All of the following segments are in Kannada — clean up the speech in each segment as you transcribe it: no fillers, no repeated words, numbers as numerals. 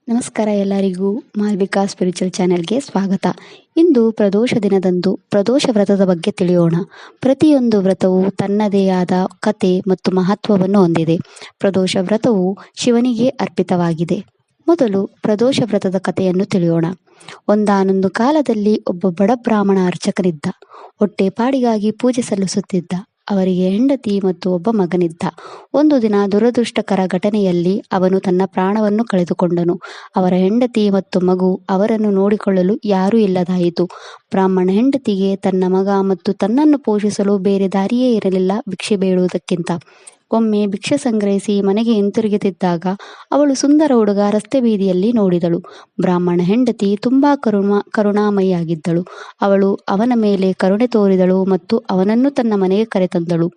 ನಮಸ್ಕಾರ ಎಲ್ಲರಿಗೂ ಮಾಲ್ವಿಕಾ ಸ್ಪಿರಿಚುವಲ್ ಚಾನೆಲ್ಗೆ ಸ್ವಾಗತ. ಇಂದು ಪ್ರದೋಷ ದಿನದಂದು ಪ್ರದೋಷ ವ್ರತದ ಬಗ್ಗೆ ತಿಳಿಯೋಣ. ಪ್ರತಿಯೊಂದು ವ್ರತವು ತನ್ನದೇ ಆದ ಕತೆ ಮತ್ತು ಮಹತ್ವವನ್ನು ಹೊಂದಿದೆ. ಪ್ರದೋಷ ವ್ರತವು ಶಿವನಿಗೆ ಅರ್ಪಿತವಾಗಿದೆ. ಮೊದಲು ಪ್ರದೋಷ ವ್ರತದ ಕಥೆಯನ್ನು ತಿಳಿಯೋಣ. ಒಂದಾನೊಂದು ಕಾಲದಲ್ಲಿ ಒಬ್ಬ ಬಡ ಬ್ರಾಹ್ಮಣ ಅರ್ಚಕನಿದ್ದ. ಹೊಟ್ಟೆಪಾಡಿಗಾಗಿ ಪೂಜೆ ಸಲ್ಲಿಸುತ್ತಿದ್ದ. ಅವರಿಗೆ ಹೆಂಡತಿ ಮತ್ತು ಒಬ್ಬ ಮಗನಿದ್ದ. ಒಂದು ದಿನ ದುರದೃಷ್ಟಕರ ಘಟನೆಯಲ್ಲಿ ಅವನು ತನ್ನ ಪ್ರಾಣವನ್ನು ಕಳೆದುಕೊಂಡನು. ಅವರ ಹೆಂಡತಿ ಮತ್ತು ಮಗು ಅವರನ್ನು ನೋಡಿಕೊಳ್ಳಲು ಯಾರೂ ಇಲ್ಲದಾಯಿತು. ಬ್ರಾಹ್ಮಣ ಹೆಂಡತಿಗೆ ತನ್ನ ಮಗ ಮತ್ತು ತನ್ನನ್ನು ಪೋಷಿಸಲು ಬೇರೆ ದಾರಿಯೇ ಇರಲಿಲ್ಲ ಭಿಕ್ಷೆ ಬೇಡುವುದಕ್ಕಿಂತ. ಒಮ್ಮೆ ಭಿಕ್ಷೆ ಸಂಗ್ರಹಿಸಿ ಮನೆಗೆ ಹಿಂತಿರುಗುತ್ತಿದ್ದಾಗ ಅವಳು ಸುಂದರ ಹುಡುಗ ರಸ್ತೆ ಬೀದಿಯಲ್ಲಿ ನೋಡಿದಳು. ಬ್ರಾಹ್ಮಣ ಹೆಂಡತಿ ತುಂಬಾ ಕರುಣಾಮಯಿಯಾಗಿದ್ದಳು. ಅವಳು ಅವನ ಮೇಲೆ ಕರುಣೆ ತೋರಿದಳು ಮತ್ತು ಅವನನ್ನು ತನ್ನ ಮನೆಗೆ ಕರೆತಂದಳು.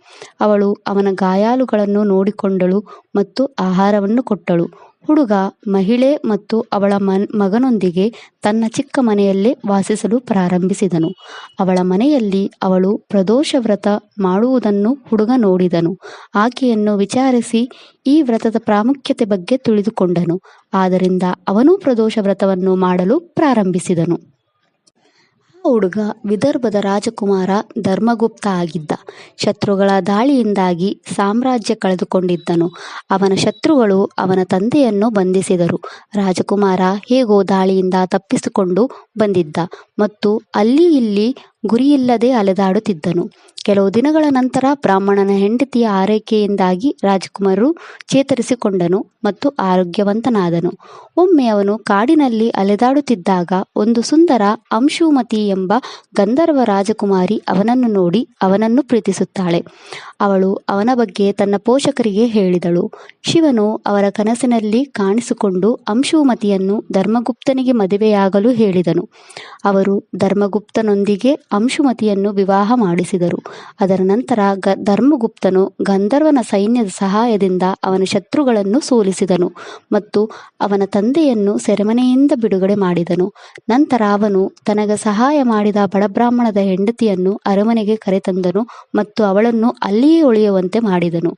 ಅವಳು ಅವನ ಗಾಯಾಳುಗಳನ್ನು ನೋಡಿಕೊಂಡಳು ಮತ್ತು ಆಹಾರವನ್ನು ಕೊಟ್ಟಳು. ಹುಡುಗ ಮಹಿಳೆ ಮತ್ತು ಅವಳ ಮಗನೊಂದಿಗೆ ತನ್ನ ಚಿಕ್ಕ ಮನೆಯಲ್ಲೇ ವಾಸಿಸಲು ಪ್ರಾರಂಭಿಸಿದನು. ಅವಳ ಮನೆಯಲ್ಲಿ ಅವಳು ಪ್ರದೋಷ ವ್ರತ ಮಾಡುವುದನ್ನು ಹುಡುಗ ನೋಡಿದನು. ಆಕೆಯನ್ನು ವಿಚಾರಿಸಿ ಈ ವ್ರತದ ಪ್ರಾಮುಖ್ಯತೆ ಬಗ್ಗೆ ತಿಳಿದುಕೊಂಡನು. ಆದ್ದರಿಂದ ಅವನು ಪ್ರದೋಷ ವ್ರತವನ್ನು ಮಾಡಲು ಪ್ರಾರಂಭಿಸಿದನು. ಆ ಹುಡುಗ ವಿದರ್ಭದ ರಾಜಕುಮಾರ ಧರ್ಮಗುಪ್ತ ಆಗಿದ್ದ. ಶತ್ರುಗಳ ದಾಳಿಯಿಂದಾಗಿ ಸಾಮ್ರಾಜ್ಯ ಕಳೆದುಕೊಂಡಿದ್ದನು. ಅವನ ಶತ್ರುಗಳು ಅವನ ತಂದೆಯನ್ನು ಬಂಧಿಸಿದರು. ರಾಜಕುಮಾರ ಹೇಗೋ ದಾಳಿಯಿಂದ ತಪ್ಪಿಸಿಕೊಂಡು ಬಂದಿದ್ದ ಮತ್ತು ಅಲ್ಲಿ ಇಲ್ಲಿ ಗುರಿಯಿಲ್ಲದೆ ಅಲೆದಾಡುತ್ತಿದ್ದನು. ಕೆಲವು ದಿನಗಳ ನಂತರ ಬ್ರಾಹ್ಮಣನ ಹೆಂಡತಿಯ ಆರೈಕೆಯಿಂದಾಗಿ ರಾಜಕುಮಾರರು ಚೇತರಿಸಿಕೊಂಡನು ಮತ್ತು ಆರೋಗ್ಯವಂತನಾದನು. ಒಮ್ಮೆ ಅವನು ಕಾಡಿನಲ್ಲಿ ಅಲೆದಾಡುತ್ತಿದ್ದಾಗ ಒಂದು ಸುಂದರ ಅಂಶುಮತಿ ಎಂಬ ಗಂಧರ್ವ ರಾಜಕುಮಾರಿ ಅವನನ್ನು ನೋಡಿ ಅವನನ್ನು ಪ್ರೀತಿಸುತ್ತಾಳೆ. ಅವಳು ಅವನ ಬಗ್ಗೆ ತನ್ನ ಪೋಷಕರಿಗೆ ಹೇಳಿದಳು. ಶಿವನು ಅವರ ಕನಸಿನಲ್ಲಿ ಕಾಣಿಸಿಕೊಂಡು ಅಂಶುಮತಿಯನ್ನು ಧರ್ಮಗುಪ್ತನಿಗೆ ಮದುವೆಯಾಗಲು ಹೇಳಿದನು. ಅವರು ಧರ್ಮಗುಪ್ತನೊಂದಿಗೆ ಅಂಶುಮತಿಯನ್ನು ವಿವಾಹ ಮಾಡಿಸಿದರು. ಅದರ ನಂತರ ಧರ್ಮಗುಪ್ತನು ಗಂಧರ್ವನ ಸೈನ್ಯದ ಸಹಾಯದಿಂದ ಅವನ ಶತ್ರುಗಳನ್ನು ಸೋಲಿಸಿದನು ಮತ್ತು ಅವನ ತಂದೆಯನ್ನು ಸೆರೆಮನೆಯಿಂದ ಬಿಡುಗಡೆ ಮಾಡಿದನು. ನಂತರ ಅವನು ತನಗೆ ಸಹಾಯ ಮಾಡಿದ ಬಡಬ್ರಾಹ್ಮಣದ ಹೆಂಡತಿಯನ್ನು ಅರಮನೆಗೆ ಕರೆತಂದನು ಮತ್ತು ಅವಳನ್ನು ಅಲ್ಲಿಯೇ ಉಳಿಯುವಂತೆ ಮಾಡಿದನು.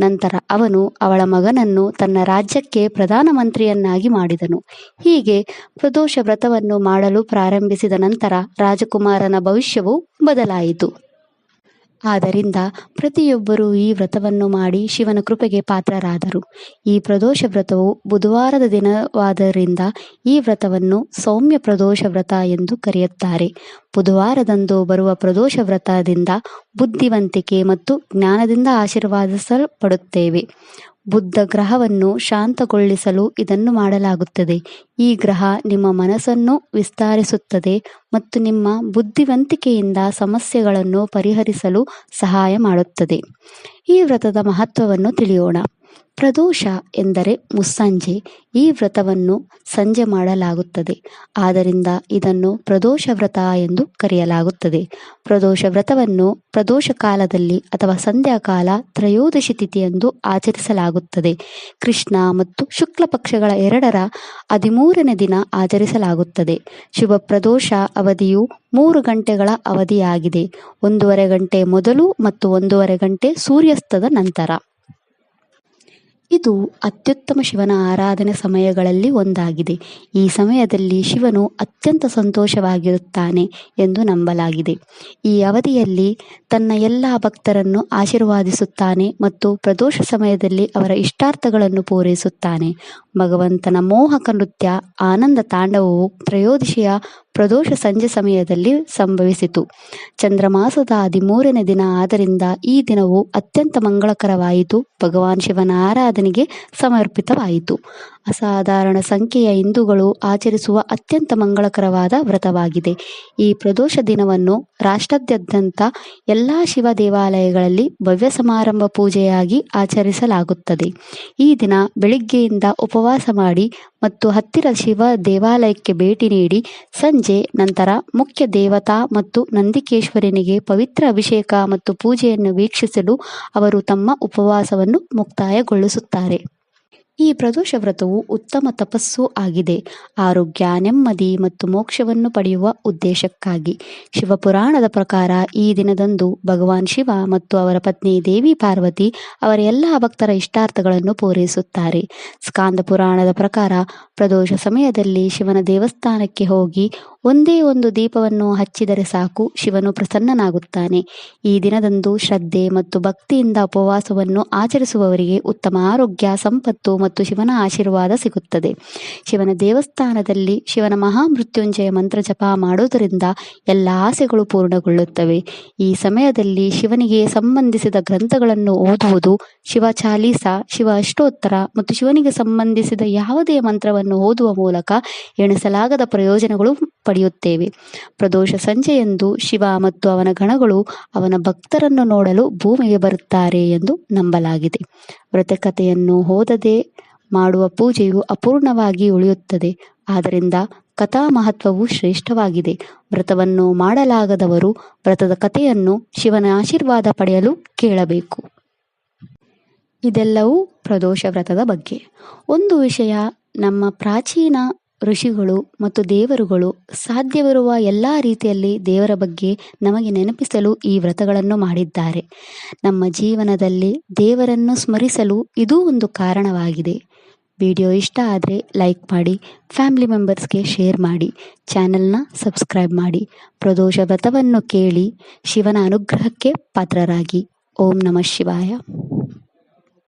ನಂತರ ಅವನು ಅವಳ ಮಗನನ್ನು ತನ್ನ ರಾಜ್ಯಕ್ಕೆ ಪ್ರಧಾನಮಂತ್ರಿಯನ್ನಾಗಿ ಮಾಡಿದನು. ಹೀಗೆ ಪ್ರದೋಷ ವ್ರತವನ್ನು ಮಾಡಲು ಪ್ರಾರಂಭಿಸಿದ ನಂತರ ರಾಜಕುಮಾರನ ಭವಿಷ್ಯವು ಬದಲಾಯಿತು. ಆದ್ದರಿಂದ ಪ್ರತಿಯೊಬ್ಬರೂ ಈ ವ್ರತವನ್ನು ಮಾಡಿ ಶಿವನ ಕೃಪೆಗೆ ಪಾತ್ರರಾದರು. ಈ ಪ್ರದೋಷ ವ್ರತವು ಬುಧವಾರದ ದಿನವಾದ್ದರಿಂದ ಈ ವ್ರತವನ್ನು ಸೌಮ್ಯ ಪ್ರದೋಷ ವ್ರತ ಎಂದು ಕರೆಯುತ್ತಾರೆ. ಬುಧವಾರದಂದು ಬರುವ ಪ್ರದೋಷ ವ್ರತದಿಂದ ಬುದ್ಧಿವಂತಿಕೆ ಮತ್ತು ಜ್ಞಾನದಿಂದ ಆಶೀರ್ವಾದಿಸಲ್ಪಡುತ್ತೇವೆ. ಬುಧ ಗ್ರಹವನ್ನು ಶಾಂತಗೊಳಿಸಲು ಇದನ್ನು ಮಾಡಲಾಗುತ್ತದೆ. ಈ ಗ್ರಹ ನಿಮ್ಮ ಮನಸ್ಸನ್ನು ವಿಸ್ತರಿಸುತ್ತದೆ ಮತ್ತು ನಿಮ್ಮ ಬುದ್ಧಿವಂತಿಕೆಯಿಂದ ಸಮಸ್ಯೆಗಳನ್ನು ಪರಿಹರಿಸಲು ಸಹಾಯ ಮಾಡುತ್ತದೆ. ಈ ವ್ರತದ ಮಹತ್ವವನ್ನು ತಿಳಿಯೋಣ. ಪ್ರದೋಷ ಎಂದರೆ ಮುಸ್ಸಂಜೆ. ಈ ವ್ರತವನ್ನು ಸಂಜೆ ಮಾಡಲಾಗುತ್ತದೆ. ಆದ್ದರಿಂದ ಇದನ್ನು ಪ್ರದೋಷ ವ್ರತ ಎಂದು ಕರೆಯಲಾಗುತ್ತದೆ. ಪ್ರದೋಷ ವ್ರತವನ್ನು ಪ್ರದೋಷ ಕಾಲದಲ್ಲಿ ಅಥವಾ ಸಂಧ್ಯಾಕಾಲ ತ್ರಯೋದಶಿ ತಿಥಿಯಂದು ಆಚರಿಸಲಾಗುತ್ತದೆ. ಕೃಷ್ಣ ಮತ್ತು ಶುಕ್ಲ ಪಕ್ಷಗಳ 2ರ 13ನೇ ದಿನ ಆಚರಿಸಲಾಗುತ್ತದೆ. ಶುಭ ಪ್ರದೋಷ ಅವಧಿಯು 3 ಗಂಟೆಗಳ ಅವಧಿಯಾಗಿದೆ. 1.5 ಗಂಟೆ ಮೊದಲು ಮತ್ತು 1.5 ಗಂಟೆ ಸೂರ್ಯಾಸ್ತದ ನಂತರ. ಇದು ಅತ್ಯುತ್ತಮ ಶಿವನ ಆರಾಧನೆ ಸಮಯಗಳಲ್ಲಿ ಒಂದಾಗಿದೆ. ಈ ಸಮಯದಲ್ಲಿ ಶಿವನು ಅತ್ಯಂತ ಸಂತೋಷವಾಗಿರುತ್ತಾನೆ ಎಂದು ನಂಬಲಾಗಿದೆ. ಈ ಅವಧಿಯಲ್ಲಿ ತನ್ನ ಎಲ್ಲ ಭಕ್ತರನ್ನು ಆಶೀರ್ವಾದಿಸುತ್ತಾನೆ ಮತ್ತು ಪ್ರದೋಷ ಸಮಯದಲ್ಲಿ ಅವರ ಇಷ್ಟಾರ್ಥಗಳನ್ನು ಪೂರೈಸುತ್ತಾನೆ. ಭಗವಂತನ ಮೋಹಕ ನೃತ್ಯ ಆನಂದ ತಾಂಡವವು ತ್ರಯೋದಶಿಯ ಪ್ರದೋಷ ಸಂಜೆ ಸಮಯದಲ್ಲಿ ಸಂಭವಿಸಿತು. ಚಂದ್ರಮಾಸದ 13ನೇ ದಿನ ಆದ್ದರಿಂದ ಈ ದಿನವು ಅತ್ಯಂತ ಮಂಗಳಕರವಾಯಿತು. ಭಗವಾನ್ ಶಿವನ ಆರಾಧನೆಗೆ ಸಮರ್ಪಿತವಾಯಿತು. ಅಸಾಧಾರಣ ಸಂಖ್ಯೆಯ ಹಿಂದೂಗಳು ಆಚರಿಸುವ ಅತ್ಯಂತ ಮಂಗಳಕರವಾದ ವ್ರತವಾಗಿದೆ. ಈ ಪ್ರದೋಷ ದಿನವನ್ನು ರಾಷ್ಟ್ರಾದ್ಯಂತ ಎಲ್ಲ ಶಿವ ದೇವಾಲಯಗಳಲ್ಲಿ ಭವ್ಯ ಸಮಾರಂಭ ಪೂಜೆಯಾಗಿ ಆಚರಿಸಲಾಗುತ್ತದೆ. ಈ ದಿನ ಬೆಳಿಗ್ಗೆಯಿಂದ ಉಪವಾಸ ಮಾಡಿ ಮತ್ತು ಹತ್ತಿರ ಶಿವ ದೇವಾಲಯಕ್ಕೆ ಭೇಟಿ ನೀಡಿ ಸಂಜೆ ನಂತರ ಮುಖ್ಯ ದೇವತಾ ಮತ್ತು ನಂದಿಕೇಶ್ವರನಿಗೆ ಪವಿತ್ರ ಅಭಿಷೇಕ ಮತ್ತು ಪೂಜೆಯನ್ನು ವೀಕ್ಷಿಸಲು ಅವರು ತಮ್ಮ ಉಪವಾಸವನ್ನು ಮುಕ್ತಾಯಗೊಳಿಸುತ್ತಾರೆ. ಈ ಪ್ರದೋಷ ವ್ರತವು ಉತ್ತಮ ತಪಸ್ಸು ಆಗಿದೆ. ಆರೋಗ್ಯ, ನೆಮ್ಮದಿ ಮತ್ತು ಮೋಕ್ಷವನ್ನು ಪಡೆಯುವ ಉದ್ದೇಶಕ್ಕಾಗಿ. ಶಿವಪುರಾಣದ ಪ್ರಕಾರ ಈ ದಿನದಂದು ಭಗವಾನ್ ಶಿವ ಮತ್ತು ಅವರ ಪತ್ನಿ ದೇವಿ ಪಾರ್ವತಿ ಅವರ ಎಲ್ಲ ಭಕ್ತರ ಇಷ್ಟಾರ್ಥಗಳನ್ನು ಪೂರೈಸುತ್ತಾರೆ. ಸ್ಕಾಂದ ಪುರಾಣದ ಪ್ರಕಾರ ಪ್ರದೋಷ ಸಮಯದಲ್ಲಿ ಶಿವನ ದೇವಸ್ಥಾನಕ್ಕೆ ಹೋಗಿ ಒಂದೇ ಒಂದು ದೀಪವನ್ನು ಹಚ್ಚಿದರೆ ಸಾಕು, ಶಿವನು ಪ್ರಸನ್ನನಾಗುತ್ತಾನೆ. ಈ ದಿನದಂದು ಶ್ರದ್ಧೆ ಮತ್ತು ಭಕ್ತಿಯಿಂದ ಉಪವಾಸವನ್ನು ಆಚರಿಸುವವರಿಗೆ ಉತ್ತಮ ಆರೋಗ್ಯ, ಸಂಪತ್ತು ಮತ್ತು ಶಿವನ ಆಶೀರ್ವಾದ ಸಿಗುತ್ತದೆ. ಶಿವನ ದೇವಸ್ಥಾನದಲ್ಲಿ ಶಿವನ ಮಹಾಮೃತ್ಯುಂಜಯ ಮಂತ್ರ ಜಪ ಮಾಡುವುದರಿಂದ ಎಲ್ಲ ಆಸೆಗಳು ಪೂರ್ಣಗೊಳ್ಳುತ್ತವೆ. ಈ ಸಮಯದಲ್ಲಿ ಶಿವನಿಗೆ ಸಂಬಂಧಿಸಿದ ಗ್ರಂಥಗಳನ್ನು ಓದುವುದು, ಶಿವ ಚಾಲೀಸ, ಶಿವ ಅಷ್ಟೋತ್ತರ ಮತ್ತು ಶಿವನಿಗೆ ಸಂಬಂಧಿಸಿದ ಯಾವುದೇ ಮಂತ್ರವನ್ನು ಓದುವ ಮೂಲಕ ಎಣಿಸಲಾಗದ ಪ್ರಯೋಜನಗಳು ಪಡೆಯುತ್ತೇವೆ. ಪ್ರದೋಷ ಸಂಜೆಯಂದು ಶಿವ ಮತ್ತು ಅವನ ಗಣಗಳು ಅವನ ಭಕ್ತರನ್ನು ನೋಡಲು ಭೂಮಿಗೆ ಬರುತ್ತಾರೆ ಎಂದು ನಂಬಲಾಗಿದೆ. ವ್ರತಕಥೆಯನ್ನು ಓದದೆ ಮಾಡುವ ಪೂಜೆಯು ಅಪೂರ್ಣವಾಗಿ ಉಳಿಯುತ್ತದೆ. ಆದ್ದರಿಂದ ಕಥಾ ಮಹತ್ವವು ಶ್ರೇಷ್ಠವಾಗಿದೆ. ವ್ರತವನ್ನು ಮಾಡಲಾಗದವರು ವ್ರತದ ಕಥೆಯನ್ನು ಶಿವನ ಆಶೀರ್ವಾದ ಪಡೆಯಲು ಕೇಳಬೇಕು. ಇದೆಲ್ಲವೂ ಪ್ರದೋಷ ವ್ರತದ ಬಗ್ಗೆ. ಒಂದು ವಿಷಯ, ನಮ್ಮ ಪ್ರಾಚೀನ ಋಷಿಗಳು ಮತ್ತು ದೇವರುಗಳು ಸಾಧ್ಯವಿರುವ ಎಲ್ಲ ರೀತಿಯಲ್ಲಿ ದೇವರ ಬಗ್ಗೆ ನಮಗೆ ನೆನಪಿಸಲು ಈ ವ್ರತಗಳನ್ನು ಮಾಡಿದ್ದಾರೆ. ನಮ್ಮ ಜೀವನದಲ್ಲಿ ದೇವರನ್ನು ಸ್ಮರಿಸಲು ಇದೂ ಒಂದು ಕಾರಣವಾಗಿದೆ. ವಿಡಿಯೋ ಇಷ್ಟ ಆದರೆ ಲೈಕ್ ಮಾಡಿ, ಫ್ಯಾಮಿಲಿ ಮೆಂಬರ್ಸ್ಗೆ ಶೇರ್ ಮಾಡಿ, ಚಾನೆಲ್ನ ಸಬ್ಸ್ಕ್ರೈಬ್ ಮಾಡಿ. ಪ್ರದೋಷ ವ್ರತವನ್ನು ಕೇಳಿ ಶಿವನ ಅನುಗ್ರಹಕ್ಕೆ ಪಾತ್ರರಾಗಿ. ಓಂ ನಮಃ ಶಿವಾಯ.